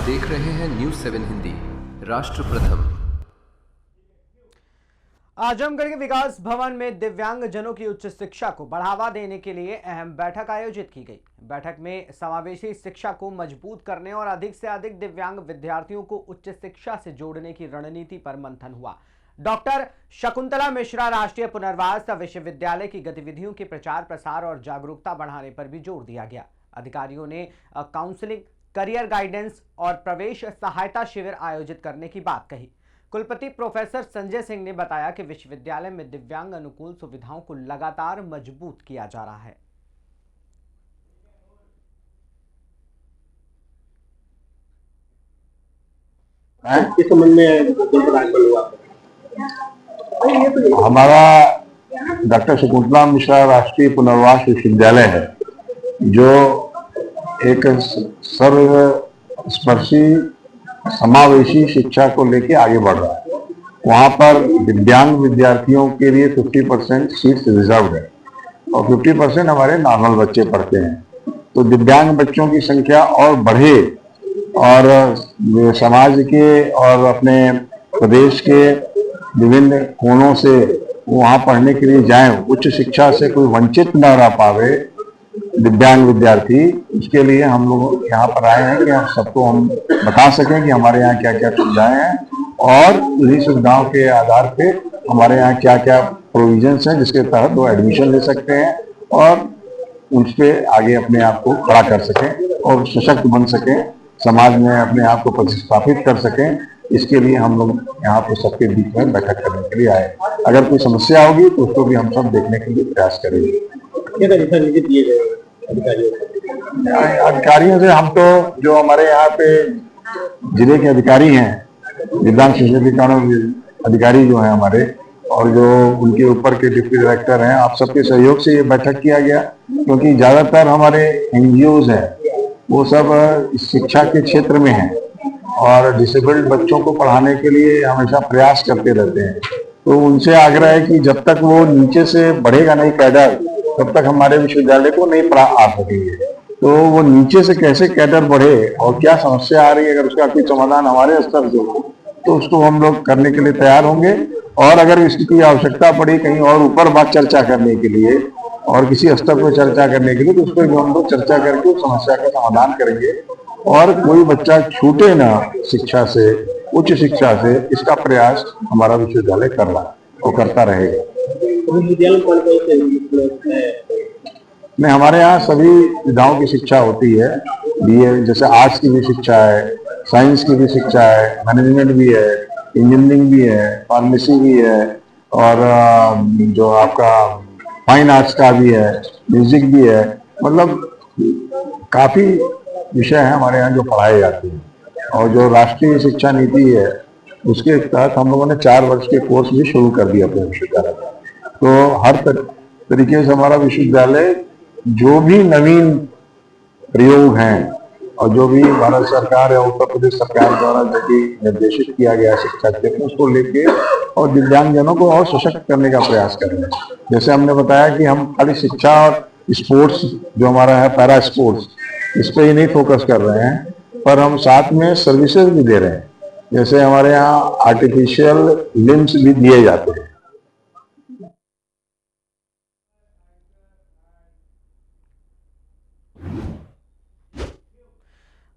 देख रहे हैं न्यूज 7 हिंदी। राष्ट्र प्रथम। आजमगढ़ के विकास भवन में दिव्यांग जनों की उच्च शिक्षा को बढ़ावा देने के लिए अहम बैठक आयोजित की गई। बैठक में समावेशी शिक्षा को मजबूत करने और अधिक से अधिक दिव्यांग विद्यार्थियों को उच्च शिक्षा से जोड़ने की रणनीति पर मंथन हुआ। डॉक्टर शकुंतला मिश्रा राष्ट्रीय पुनर्वास विश्वविद्यालय की गतिविधियों के प्रचार प्रसार और जागरूकता बढ़ाने पर भी जोर दिया गया। अधिकारियों ने काउंसलिंग, करियर गाइडेंस और प्रवेश सहायता शिविर आयोजित करने की बात कही। कुलपति प्रोफेसर संजय सिंह ने बताया कि विश्वविद्यालय में दिव्यांग अनुकूल सुविधाओं को लगातार मजबूत किया जा रहा है। इस संबंध में हमारा डॉक्टर शकुंतला मिश्रा राष्ट्रीय पुनर्वास विश्वविद्यालय है, जो एक सर्वस्पर्शी समावेशी शिक्षा को लेके आगे बढ़ रहा है। वहाँ पर दिव्यांग विद्यार्थियों के लिए 50% सीट्स रिजर्व है और 50% हमारे नॉर्मल बच्चे पढ़ते हैं। तो दिव्यांग बच्चों की संख्या और बढ़े और समाज के और अपने प्रदेश के विभिन्न कोनों से वहाँ पढ़ने के लिए जाएं, उच्च शिक्षा से कोई वंचित न रह पावे दिव्यांग विद्यार्थी, उसके लिए हम लोग यहाँ पर आए हैं कि हम सबको हम बता सकें कि हमारे यहाँ क्या क्या सुविधाएं हैं और उन्हीं सुविधाओं के आधार पे हमारे यहाँ क्या क्या प्रोविजंस हैं जिसके तहत वो एडमिशन ले सकते हैं और उस पर आगे अपने आप को खड़ा कर सकें और सशक्त बन सकें, समाज में अपने आप को प्रतिस्थापित कर सकें। इसके लिए हम लोग यहाँ पर सबके बीच में बैठक करने के लिए आए। अगर कोई समस्या होगी तो उसको भी हम सब देखने के लिए प्रयास करेंगे। अधिकारियों से हम तो जो हमारे यहाँ पे जिले के अधिकारी हैं, दिव्यांग सशक्तिकरण अधिकारी जो हैं हमारे, और जो उनके ऊपर के डिप्टी डायरेक्टर हैं, आप सबके सहयोग से ये बैठक किया गया, क्योंकि ज्यादातर हमारे एनजीओज हैं वो सब शिक्षा के क्षेत्र में हैं और डिसेबल्ड बच्चों को पढ़ाने के लिए हमेशा प्रयास करते रहते हैं। तो उनसे आग्रह है कि जब तक वो नीचे से बढ़ेगा नहीं कैडर, तब तक हमारे विश्वविद्यालय को नहीं पढ़ा आ सकेंगे। तो वो नीचे से कैसे कैडर बढ़े और क्या समस्या आ रही है, अगर उसका कोई समाधान हमारे स्तर से हो तो उसको हम लोग करने के लिए तैयार होंगे। और अगर इसकी कोई आवश्यकता पड़ी कहीं और ऊपर बात चर्चा करने के लिए और किसी स्तर पर चर्चा करने के लिए, तो उस पर हम लोग चर्चा करके उस समस्या का समाधान करेंगे और कोई बच्चा छूटे ना शिक्षा से, उच्च शिक्षा से, इसका प्रयास हमारा विश्वविद्यालय कर रहा है और करता रहेगा। नहीं, हमारे यहाँ सभी विधाओं की शिक्षा होती है। बीए जैसे आर्ट्स की भी शिक्षा है, साइंस की भी शिक्षा है, मैनेजमेंट भी है, इंजीनियरिंग भी है, फार्मेसी भी है और जो आपका फाइन आर्ट्स का भी है, म्यूजिक भी है। मतलब काफी विषय हैं हमारे यहाँ जो पढ़ाए जाते हैं। और जो राष्ट्रीय शिक्षा नीति है उसके तहत हम लोगों ने 4 वर्ष के कोर्स भी शुरू कर दिया अपने विश्वविद्यालय में। तो हर तरीके से हमारा विश्वविद्यालय जो भी नवीन प्रयोग हैं और जो भी भारत सरकार या उत्तर प्रदेश सरकार द्वारा जो भी निर्देशित किया गया शिक्षा क्षेत्र, उसको लेके और दिव्यांगजनों को और सशक्त करने का प्रयास कर रहे हैं। जैसे हमने बताया कि हम खाली शिक्षा और स्पोर्ट्स जो हमारा है, पैरा स्पोर्ट्स, इस पर ही नहीं फोकस कर रहे हैं, पर हम साथ में सर्विसेज भी दे रहे हैं। जैसे हमारे यहाँ आर्टिफिशियल लिम्स भी दिए जाते हैं।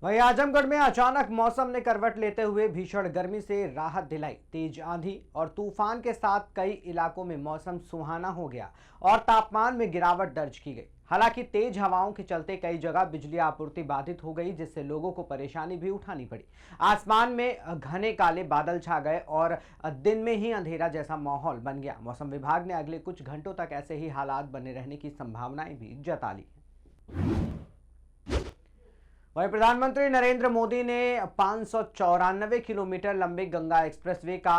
वहीं आजमगढ़ में अचानक मौसम ने करवट लेते हुए भीषण गर्मी से राहत दिलाई। तेज आंधी और तूफान के साथ कई इलाकों में मौसम सुहाना हो गया और तापमान में गिरावट दर्ज की गई। हालांकि तेज हवाओं के चलते कई जगह बिजली आपूर्ति बाधित हो गई, जिससे लोगों को परेशानी भी उठानी पड़ी। आसमान में घने काले बादल छा गए और दिन में ही अंधेरा जैसा माहौल बन गया। मौसम विभाग ने अगले कुछ घंटों तक ऐसे ही हालात बने रहने की संभावनाएं भी जता ली। वहीं प्रधानमंत्री नरेंद्र मोदी ने 594 किलोमीटर लंबे गंगा एक्सप्रेसवे का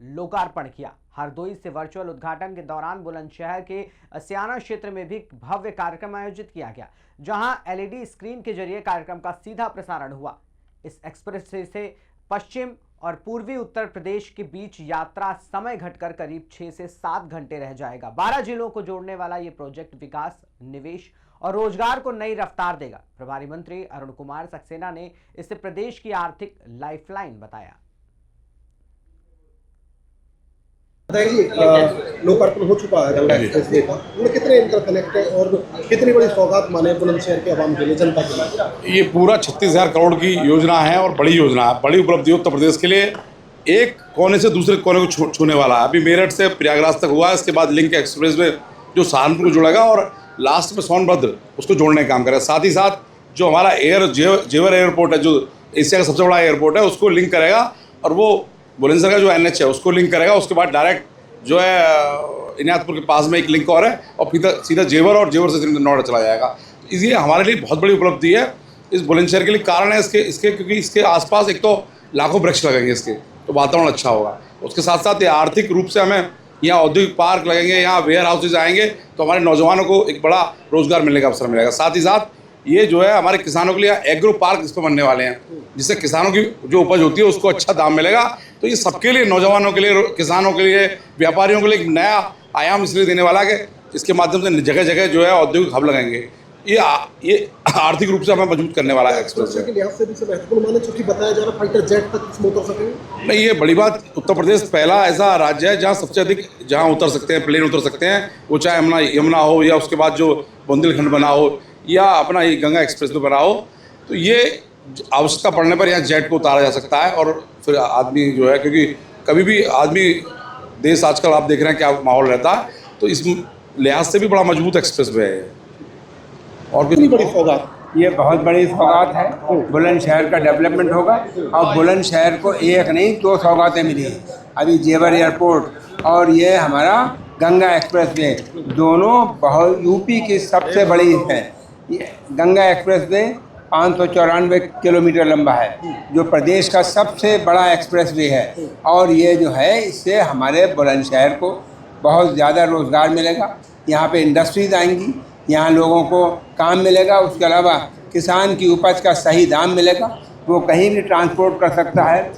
लोकार्पण किया। हरदोई से वर्चुअल उद्घाटन के दौरान बुलंदशहर के सियाना क्षेत्र में भी भव्य कार्यक्रम आयोजित किया गया, जहां एलईडी स्क्रीन के जरिए कार्यक्रम का सीधा प्रसारण हुआ। इस एक्सप्रेसवे से पश्चिम और पूर्वी उत्तर प्रदेश के बीच यात्रा समय घटकर करीब 6 से 7 घंटे रह जाएगा। 12 जिलों को जोड़ने वाला ये प्रोजेक्ट विकास, निवेश और रोजगार को नई रफ्तार देगा। प्रभारी मंत्री अरुण कुमार सक्सेना ने इसे प्रदेश की आर्थिक लाइफलाइन बताया। लोकार्पण हो चुका है गंगा एक्सप्रेसवे का, उनमें कितने इंटरकनेक्ट है और कितनी बड़ी सौगात माने बुलंदशहर के आवाम के लिए, जनता के लिए? ये पूरा 36,000 करोड़ की योजना है और बड़ी योजना है, बड़ी उपलब्धि उत्तर प्रदेश के लिए। एक कोने से दूसरे कोने को छूने वाला है। अभी मेरठ से प्रयागराज तक हुआ है, इसके बाद लिंक एक्सप्रेस में जो सहारनपुर को जोड़ेगा और लास्ट में सोनभद्र उसको जोड़ने का काम करेगा। साथ ही साथ जो हमारा जेवर एयरपोर्ट है, जो एशिया का सबसे बड़ा एयरपोर्ट है, उसको लिंक करेगा और वो बुलंदशहर का जो NH है उसको लिंक करेगा। उसके बाद डायरेक्ट जो है इनायतपुर के पास में एक लिंक और है और फिर सीधा जेवर और जेवर से नोएडा चला जाएगा। इसलिए हमारे लिए बहुत बड़ी उपलब्धि है इस बुलंदशहर के लिए। कारण है इसके क्योंकि इसके आसपास एक तो लाखों वृक्ष लगेंगे इसके, तो वातावरण अच्छा होगा। उसके साथ साथ ये आर्थिक रूप से हमें यहाँ औद्योगिक पार्क लगेंगे, यहाँ वेयर हाउसेज आएंगे, तो हमारे नौजवानों को एक बड़ा रोजगार मिलने का अवसर मिलेगा। साथ ही साथ ये जो है हमारे किसानों के लिए एग्रो पार्क इस पर बनने वाले हैं, जिससे किसानों की जो उपज होती है उसको अच्छा दाम मिलेगा। तो ये सबके लिए, नौजवानों के लिए, किसानों के लिए, व्यापारियों के लिए एक नया आयाम इसलिए देने वाला है कि इसके माध्यम से जगह जगह जो है औद्योगिक हब लगेंगे। ये आर्थिक रूप से हमें मजबूत करने वाला है एक्सप्रेस के लिहाज से भी महत्वपूर्ण माने, चूंकि बताया जा रहा फाइटर जेट तक इसमें उतर सकेंगे। नहीं, ये बड़ी बात। उत्तर प्रदेश पहला ऐसा राज्य है जहाँ सबसे अधिक जहाँ उतर सकते हैं, प्लेन उतर सकते हैं, वो चाहे यमुना हो या उसके बाद जो बुंदेलखंड बना हो या अपना ये गंगा एक्सप्रेस पे बना हो। तो ये आवश्यकता पड़ने पर यहाँ जेट को उतारा जा सकता है और फिर आदमी जो है, क्योंकि कभी भी आदमी देश आजकल आप देख रहे हैं क्या माहौल रहता है, तो इस लिहाज से भी बड़ा मजबूत एक्सप्रेस वे है। और कितनी बड़ी सौगात? ये बहुत बड़ी सौगात है। बुलंदशहर का डेवलपमेंट होगा और बुलंदशहर को एक नहीं 2 सौगातें मिली हैं। अभी जेवर एयरपोर्ट और ये हमारा गंगा एक्सप्रेसवे, दोनों बहुत यूपी की सबसे बड़ी है। ये गंगा एक्सप्रेसवे 594 किलोमीटर लंबा है, जो प्रदेश का सबसे बड़ा एक्सप्रेसवे है। और ये जो है इससे हमारे बुलंदशहर को बहुत ज़्यादा रोज़गार मिलेगा। यहाँ पे इंडस्ट्रीज आएंगी, यहाँ लोगों को काम मिलेगा। उसके अलावा किसान की उपज का सही दाम मिलेगा, वो कहीं भी ट्रांसपोर्ट कर सकता है।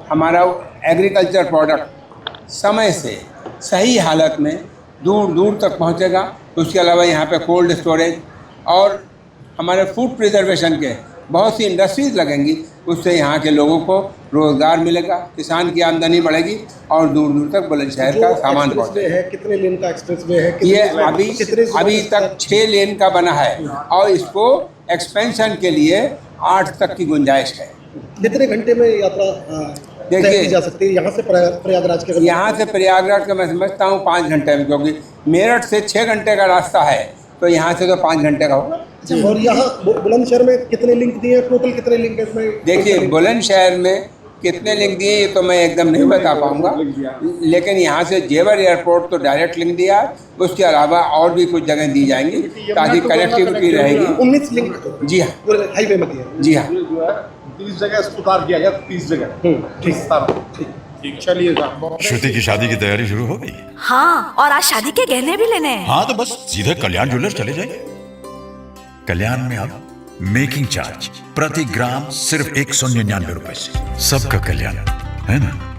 हमारा एग्रीकल्चर प्रोडक्ट समय से सही हालत में दूर दूर तक पहुँचेगा। उसके अलावा यहाँ पे कोल्ड स्टोरेज और हमारे फूड प्रिजर्वेशन के बहुत सी इंडस्ट्रीज लगेंगी, उससे यहाँ के लोगों को रोज़गार मिलेगा, किसान की आमदनी बढ़ेगी और दूर दूर तक बुलंदशहर का सामान पहुँचेगा। कितने लेन का एक्सप्रेसवे है? ये अभी तक 6 लेन का बना है और इसको एक्सपेंशन के लिए 8 तक की गुंजाइश है। कितने घंटे में यात्रा देखिए जा सकती है यहाँ से प्रयागराज के? यहाँ से प्रयागराज का मैं समझता हूँ 5 घंटे में, क्योंकि मेरठ से 6 घंटे का रास्ता है, तो यहाँ से तो 5 घंटे का होगा। और यहाँ बुलंदशहर में कितने लिंक दिए हैं? टोटल कितने लिंक है इसमें? देखिए, बुलंदशहर में कितने लिंक दिए ये तो मैं एकदम नहीं बता पाऊँगा, लेकिन यहाँ से जेवर एयरपोर्ट तो डायरेक्ट लिंक दिया है। उसके अलावा और भी कुछ जगह दी जाएंगी ताकि कनेक्टिविटी रहेगी। 19 लिंक जी हाँ, पूरे हाईवे में दिए। जी हाँ, 30 जगह उतार दिया गया, 30 जगह। ठीक, चलिए। श्रुति की शादी की तैयारी शुरू हो गई? हाँ, और आज शादी के गहने भी लेने हैं। हाँ, तो बस सीधे कल्याण ज्वेलर्स चले जाइए। कल्याण में अब मेकिंग चार्ज प्रति ग्राम सिर्फ 199 रुपए से। सबका कल्याण, है ना?